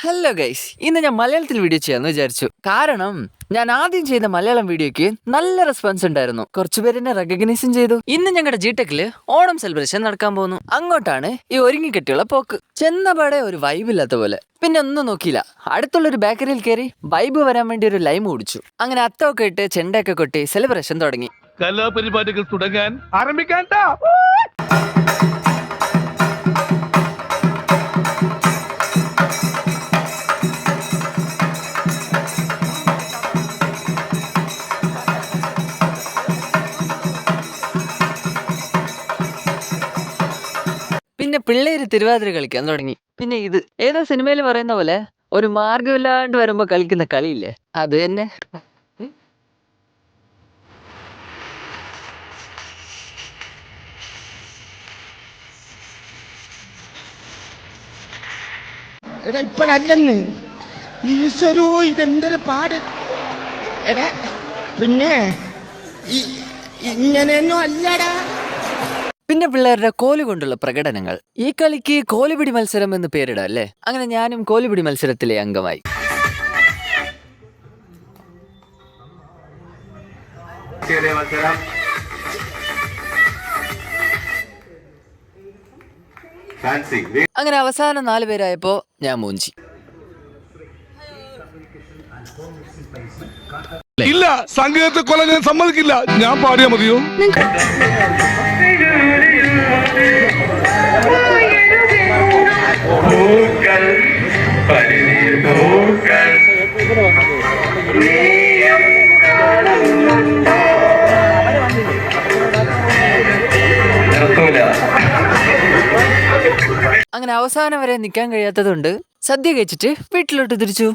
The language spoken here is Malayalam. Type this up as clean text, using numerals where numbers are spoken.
ഹലോ ഗൈസ്, ഇന്ന് ഞാൻ മലയാളത്തിൽ വീഡിയോ ചെയ്യാന്ന് വിചാരിച്ചു. കാരണം ഞാൻ ആദ്യം ചെയ്ത മലയാളം വീഡിയോക്ക് നല്ല റെസ്പോൺസ് ഉണ്ടായിരുന്നു. കുറച്ചുപേര് എന്നെ റെക്കഗ്നൈസും ചെയ്തു. ഇന്ന് ഞങ്ങളുടെ ജിടെക്കില് ഓണം സെലിബ്രേഷൻ നടക്കാൻ പോകുന്നു. അങ്ങോട്ടാണ് ഈ ഒരുങ്ങിക്കെട്ടിയുള്ള പോക്ക്. ചെന്നപാടെ ഒരു വൈബ് ഇല്ലാത്ത പോലെ. പിന്നെ ഒന്നും നോക്കിയില്ല, അടുത്തുള്ളൊരു ബേക്കറിയിൽ കയറി വൈബ് വരാൻ വേണ്ടി ഒരു ലൈം കുടിച്ചു. അങ്ങനെ അത്തമൊക്കെ ഇട്ട് ചെണ്ടയൊക്കെ കൊട്ടി സെലിബ്രേഷൻ തുടങ്ങി. കലാപരിപാടികൾ തുടങ്ങാൻ ആരംഭിക്കാൻ. പിന്നെ പിള്ളേര് തിരുവാതിര കളിക്കാൻ തുടങ്ങി. പിന്നെ ഇത് ഏതോ സിനിമയിൽ പറയുന്ന പോലെ ഒരു മാർഗമില്ലാണ്ട് വരുമ്പോ കളിക്കുന്ന കളിയില്ലേ, അത് തന്നെ. എടാ ഇപ്പഴല്ലെന്ന് ഈശ്വരോ, ഇതെന്തൊരു പാട്. എടാ പിന്നെ ഇങ്ങനെയൊന്നും അല്ലടാ. പിന്നെ പിള്ളേരുടെ കോല് കൊണ്ടുള്ള പ്രകടനങ്ങൾ. ഈ കളിക്ക് കോലുപിടി മത്സരം എന്ന് പേരിടാം അല്ലേ. അങ്ങനെ ഞാനും കോലുപിടി മത്സരത്തിലെ അംഗമായി. അങ്ങനെ അവസാനം 4 പേരായപ്പോ ഞാൻ മൂഞ്ചി. ഇല്ല, സംഗീതത്തെ കൊല്ലാൻ ഞാൻ സമ്മതിക്കില്ല. ഞാൻ പാടിയാ മതിയോ? അങ്ങനെ അവസാനം വരെ നിൽക്കാൻ കഴിയാത്തതുകൊണ്ട് സദ്യ കഴിച്ചിട്ട് വീട്ടിലോട്ട് തിരിച്ചു.